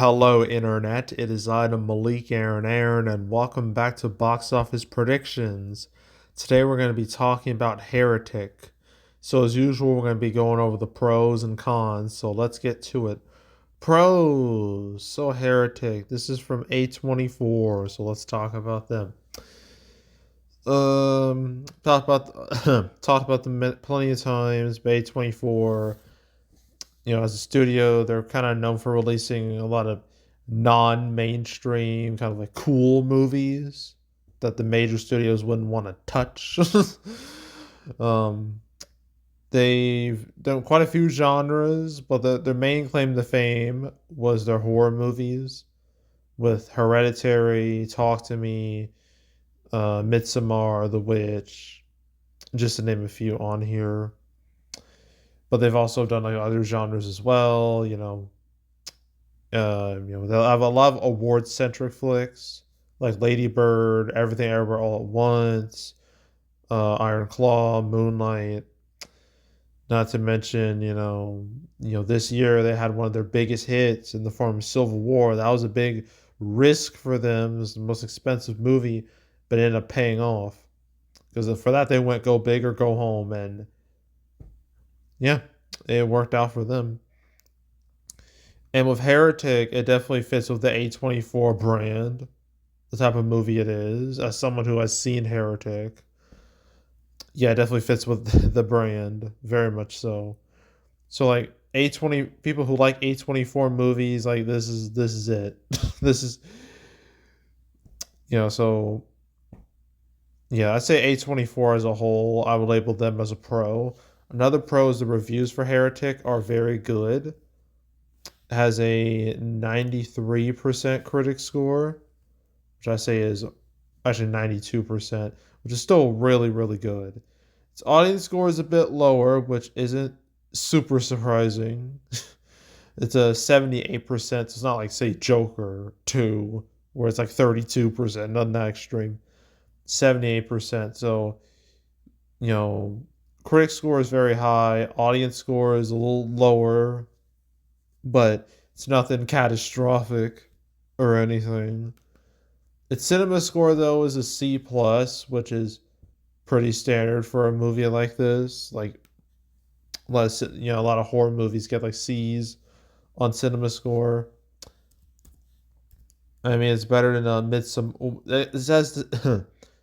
Hello, Internet. It is I, Malik Aaron, and welcome back to Box Office Predictions. Today we're going to be talking about Heretic. So, as usual, we're going to be going over the pros and cons. So, let's get to it. Pros. So, Heretic. This is from A24. So, let's talk about them. Talked about them plenty of times. But A24, as a studio, they're kind of known for releasing a lot of non-mainstream, kind of like cool movies that the major studios wouldn't want to touch. um, they've done quite a few genres, but their main claim to fame was their horror movies with Hereditary, Talk to Me, Midsommar, The Witch, just to name a few on here. But they've also done like other genres as well. They'll have a lot of award centric flicks like Lady Bird, Everything Everywhere All at Once, Iron Claw, Moonlight. Not to mention, this year they had one of their biggest hits in the form of Civil War. That was a big risk for them. It was the most expensive movie, but it ended up paying off because for that they went go big or go home, and yeah, it worked out for them. And with Heretic, it definitely fits with the A24 brand, the type of movie it is. As someone who has seen Heretic, yeah, it definitely fits with the brand, very much so. So like A20 people who like A24 movies, like this is it. This is so yeah, I'd say A24 as a whole, I would label them as a pro. Another pro is the reviews for Heretic are very good. Has a 93% critic score, which I say is actually 92%, which is still really, really good. Its audience score is a bit lower, which isn't super surprising. It's a 78%. So it's not like, say, Joker 2, where it's like 32%, nothing that extreme. 78%. So, you know, critic score is very high, audience score is a little lower, but it's nothing catastrophic or anything. Its cinema score though is a C plus, which is pretty standard for a movie like this. Like a lot of horror movies get like C's on cinema score. I mean, it's better than Midsommar. It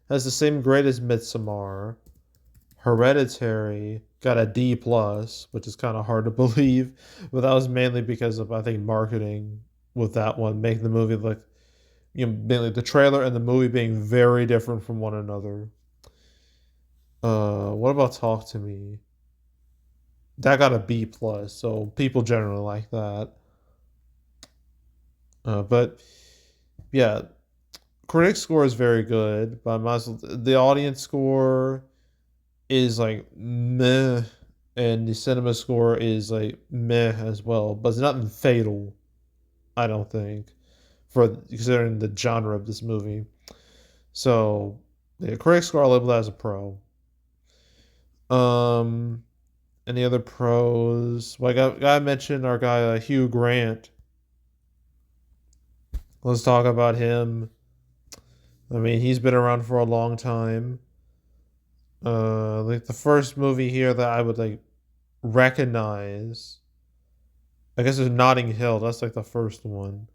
has the same grade as Midsommar. Hereditary got a D plus, which is kind of hard to believe, but that was mainly because of I think marketing with that one, making the movie look mainly the trailer and the movie being very different from one another. What about Talk to Me? That got a B plus, so people generally like that. But yeah, critic score is very good, but the audience score is like meh, and the cinema score is like meh as well. But it's nothing fatal, I don't think, for considering the genre of this movie. So the critic score I label that as a pro. Um, any other pros? Well, I mentioned our guy Hugh Grant. Let's talk about him. I mean, he's been around for a long time. Like the first movie here that I would like recognize, I guess is Notting Hill. That's like the first one.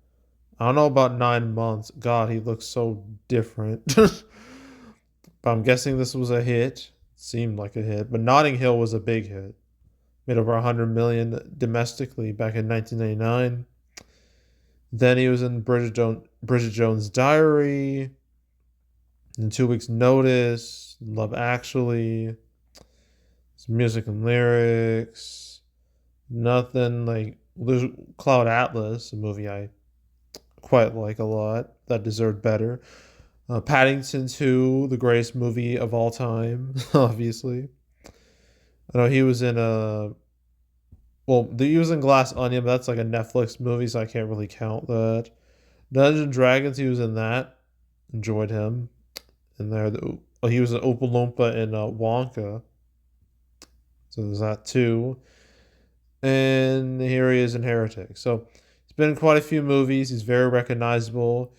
I don't know about 9 months. God, he looks so different. But I'm guessing this was a hit. Seemed like a hit, but Notting Hill was a big hit. Made over 100 million domestically back in 1999. Then he was in Bridget Jones' Diary, in 2 weeks' notice, Love Actually, some music and lyrics. Nothing like there's Cloud Atlas, a movie I quite like a lot that deserved better. Paddington 2, the greatest movie of all time, obviously. I know he was in he was in Glass Onion, but that's like a Netflix movie, so I can't really count that. Dungeons and Dragons, he was in that. Enjoyed him in there. He was an Oompa Loompa in Wonka, so there's that too. And here he is in Heretic. So He's been in quite a few movies. He's very recognizable.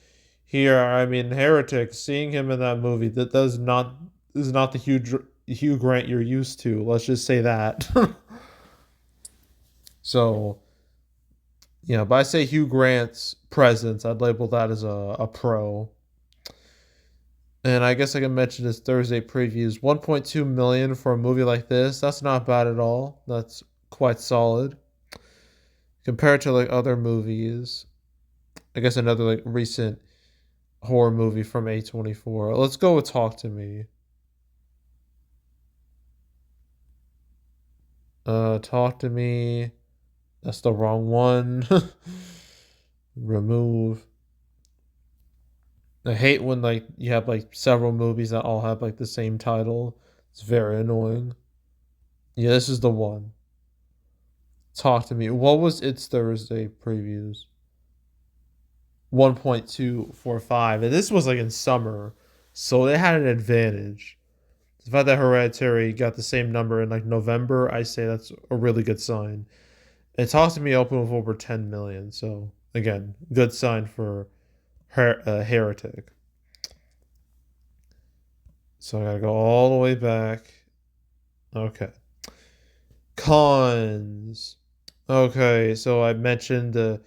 Here, I mean, Heretic. Seeing him in that movie, that does not is not the Hugh Grant you're used to. Let's just say that. So, but I say Hugh Grant's presence, I'd label that as a pro. And I guess I can mention his Thursday previews. 1.2 million for a movie like this. That's not bad at all. That's quite solid compared to like other movies. I guess another like recent horror movie from A24. Let's go with Talk to Me. Talk to Me. That's the wrong one. Remove. I hate when like you have like several movies that all have like the same title. It's very annoying. Yeah, this is the one. Talk to Me. What was its Thursday previews? 1.245. And this was like in summer. So they had an advantage. The fact that Hereditary got the same number in like November, I say that's a really good sign. And Talk to Me open with over 10 million. So again, good sign for Heretic. So I gotta go all the way back. Okay. Cons. Okay, so I mentioned the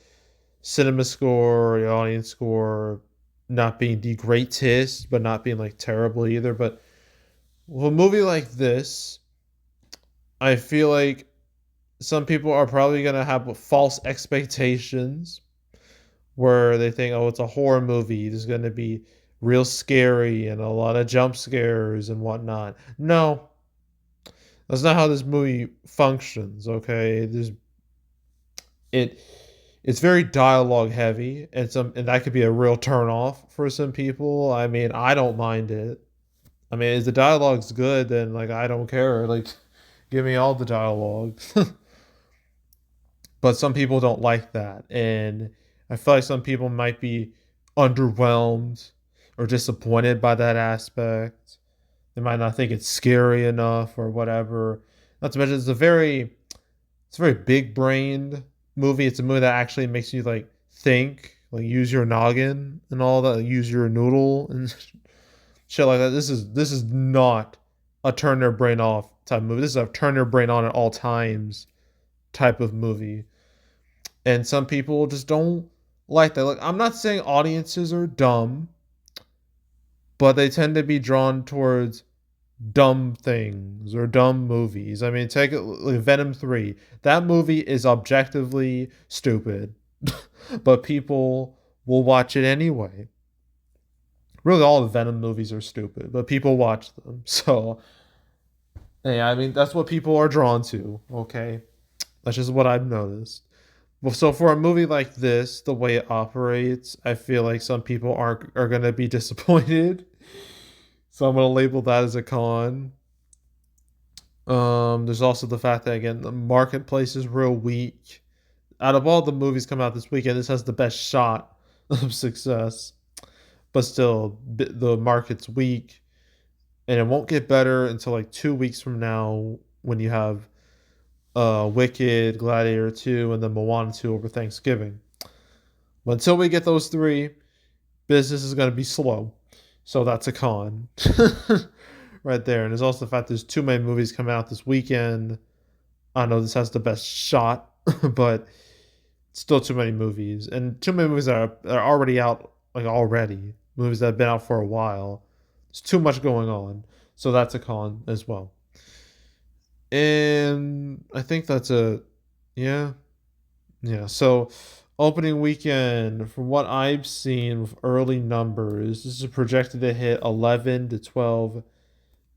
cinema score, the audience score not being the greatest, but not being like terrible either. But with a movie like this, I feel like some people are probably gonna have false expectations where they think, oh, it's a horror movie. It's gonna be real scary and a lot of jump scares and whatnot. No, that's not how this movie functions. Okay, it it's very dialogue heavy, and that could be a real turn off for some people. I mean, I don't mind it. I mean, if the dialogue's good, then like I don't care. Like, give me all the dialogue. But some people don't like that, and I feel like some people might be underwhelmed or disappointed by that aspect. They might not think it's scary enough or whatever. Not to mention, it's a very big brained movie. It's a movie that actually makes you like think, like use your noggin and all that, like, use your noodle and shit like that. This is not a turn their brain off type of movie. This is a turn their brain on at all times type of movie. And some people just don't like that. Like, I'm not saying audiences are dumb, but they tend to be drawn towards dumb things or dumb movies. I mean, take it like Venom 3. That movie is objectively stupid, but people will watch it anyway. Really, all the Venom movies are stupid, but people watch them. So, yeah, I mean, that's what people are drawn to, okay? That's just what I've noticed. Well, so for a movie like this, the way it operates, I feel like some people are gonna be disappointed. So I'm gonna label that as a con. There's also the fact that again the marketplace is real weak. Out of all the movies coming out this weekend, this has the best shot of success. But still, the market's weak, and it won't get better until like 2 weeks from now when you have Wicked, Gladiator 2, and then Moana 2 over Thanksgiving. But until we get those three, business is going to be slow. So that's a con right there. And there's also the fact there's too many movies coming out this weekend. I know this has the best shot, but still too many movies. And too many movies are already out, like already. Movies that have been out for a while. There's too much going on. So that's a con as well. And I think that's yeah. Yeah. So opening weekend, from what I've seen with early numbers, this is projected to hit 11 to 12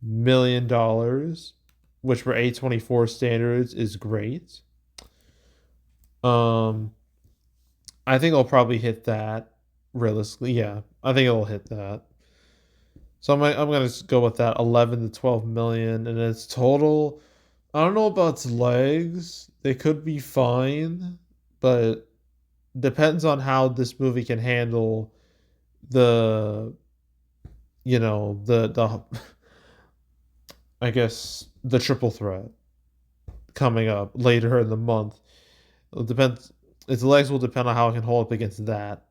million dollars, which for A24 standards is great. Um I think it'll probably hit that realistically. Yeah, I think it'll hit that. So I'm gonna go with that 11 to 12 million, and its total. I don't know about its legs. They could be fine, but depends on how this movie can handle the the I guess the triple threat coming up later in the month. It depends. its legs will depend on how it can hold up against that.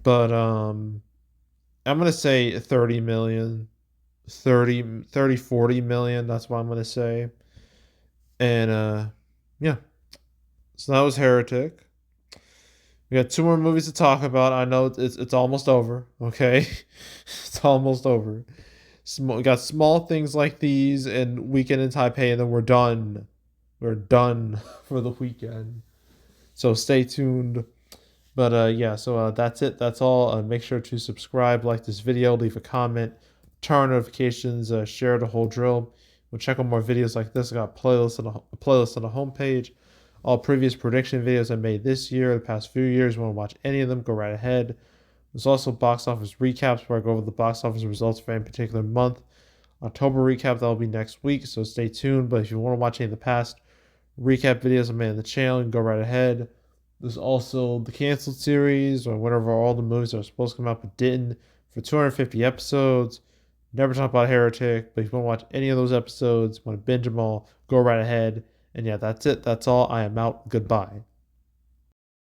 But I'm gonna say 30 million, 40 million. That's what I'm gonna say. And yeah. So that was Heretic. We got two more movies to talk about. I know it's almost over. Okay, it's almost over. We got small things like these and Weekend in Taipei, and then we're done. We're done for the weekend. So stay tuned. But yeah, so that's it. That's all. Make sure to subscribe, like this video, leave a comment, turn on notifications, share the whole drill. We'll check out more videos like this. I got a playlist on the homepage. All previous prediction videos I made this year, the past few years. You want to watch any of them, go right ahead. There's also box office recaps where I go over the box office results for any particular month. October recap, that'll be next week, so stay tuned. But if you want to watch any of the past recap videos I made on the channel, you can go right ahead. There's also the canceled series, or whatever, all the movies that were supposed to come out but didn't, for 250 episodes. Never talk about Heretic, but if you want to watch any of those episodes, want to binge them all, go right ahead. And yeah, that's it. That's all. I am out. Goodbye.